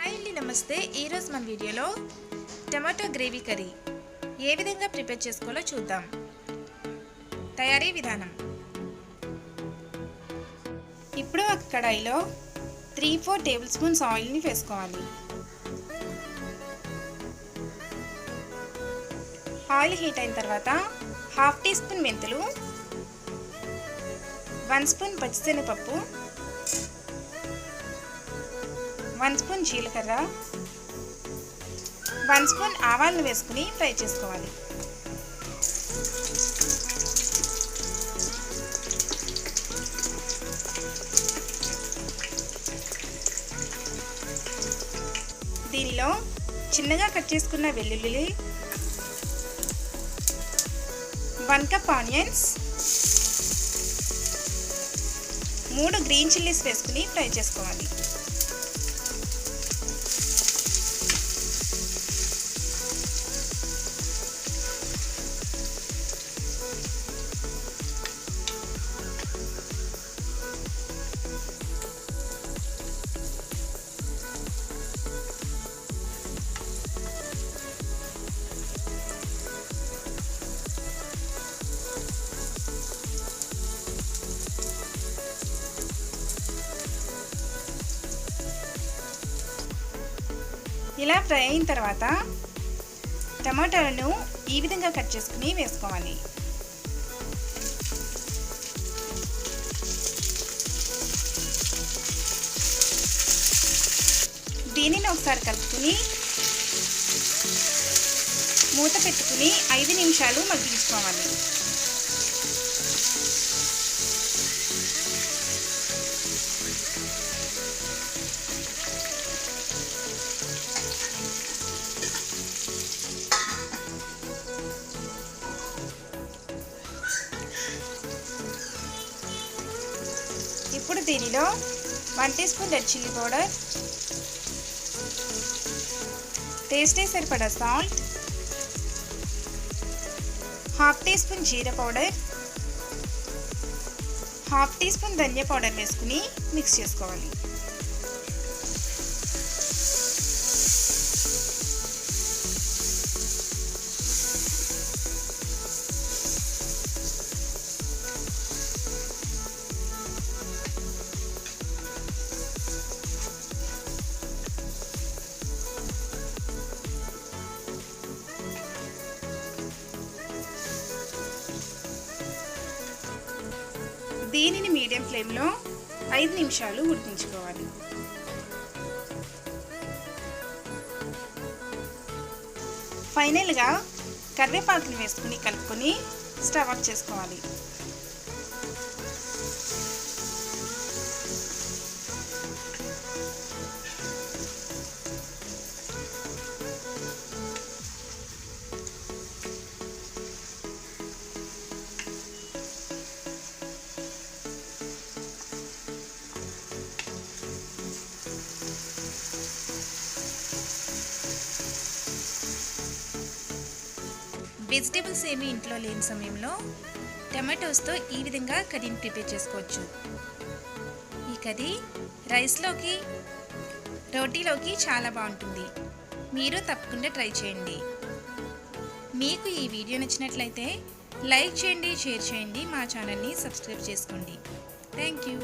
Hi అండి, నమస్తే. ఈరోజు మన వీడియోలో టమాటో గ్రేవీ కర్రీ ఏ విధంగా ప్రిపేర్ చేసుకోవాలో చూద్దాం. తయారీ విధానం. ఇప్పుడు ఒక కడాయిలో 3-4 టేబుల్ స్పూన్స్ ఆయిల్ని వేసుకోవాలి. ఆయిల్ హీట్ అయిన తర్వాత 1/2 టీ స్పూన్ మెంతులు, 1 స్పూన్ పచ్చిశనగపప్పు, 1 స్పూన్ జీలకర్ర, 1 స్పూన్ ఆవాలను వేసుకుని ఫ్రై చేసుకోవాలి. దీనిలో చిన్నగా కట్ చేసుకున్న వెల్లుల్లి, 1 కప్ ఆనియన్స్, 3 గ్రీన్ చిల్లీస్ వేసుకుని ఫ్రై చేసుకోవాలి. ఇలా ఫ్రై అయిన తర్వాత టమాటాలను ఈ విధంగా కట్ చేసుకుని వేసుకోవాలి. దీనిని ఒకసారి కలుపుకుని మూత పెట్టుకుని 5 నిమిషాలు మగ్గించుకోవాలి. ఇప్పుడు దీనిలో 1 teaspoon red chilli powder, టేస్ట్కి సరిపడా సాల్ట్, 1/2 టీ స్పూన్ జీరా పౌడర్, 1/2 టీ స్పూన్ ధనియా పౌడర్ వేసుకుని మిక్స్ చేసుకోవాలి. దీనిని మీడియం ఫ్లేమ్లో 5 నిమిషాలు ఉడికించుకోవాలి. ఫైనల్గా కరివేపాకుని వేసుకుని కలుపుకొని స్టవ్ ఆఫ్ చేసుకోవాలి. వెజిటేబుల్స్ ఏమీ ఇంట్లో లేని సమయంలో టమాటోస్తో ఈ విధంగా కర్రీని ప్రిపేర్ చేసుకోవచ్చు. ఈ కర్రీ రైస్లోకి, రోటీలోకి చాలా బాగుంటుంది. మీరు తప్పకుండా ట్రై చేయండి. మీకు ఈ వీడియో నచ్చినట్లయితే లైక్ చేయండి, షేర్ చేయండి, మా ఛానల్ని సబ్స్క్రైబ్ చేసుకోండి. Thank you.